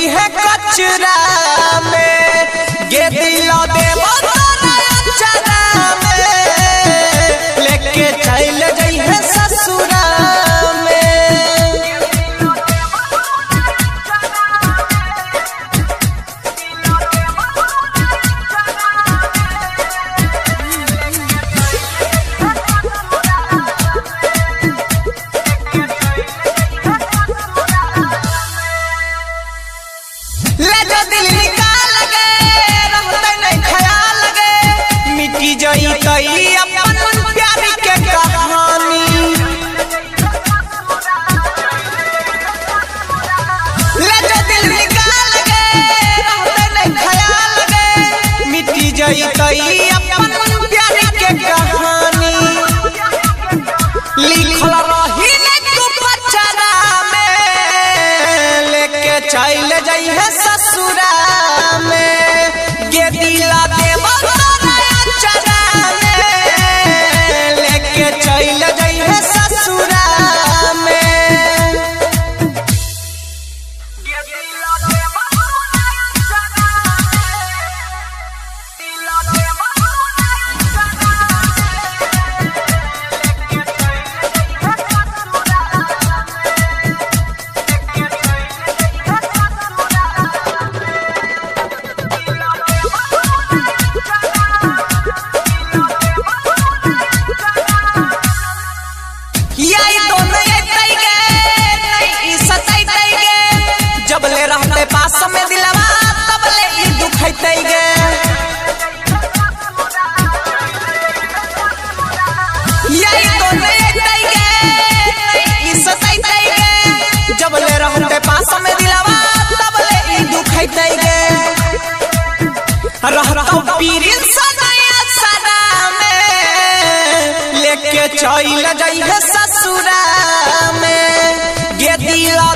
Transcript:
जई है कचरा में गे दिल देव चरा में लेके चल जई है ससुरा में। ले जो दिल निकाल गे रहते नहीं ख्याल गे मिटी जई कई अपन प्यार के कहानी। ले जो दिल निकाल गे रहते नहीं ख्याल गे मिटी जई कई अपन प्यार के कहानी। लिखल रही तू पचरा में लेके चल जई है ससुरा में गे दिला देव चरा में लेके चल जई है ससुरा में। जब ले रहते पास में दिलवा तब ले ई दुखैते गे। यही तो लेते गे ई सताइते गे जब ले रहते पास में दिलवा तब ले ई दुखैते गे। रहतो पीरी सनया सदा में लेके चल जई है ससुरा में गे दिला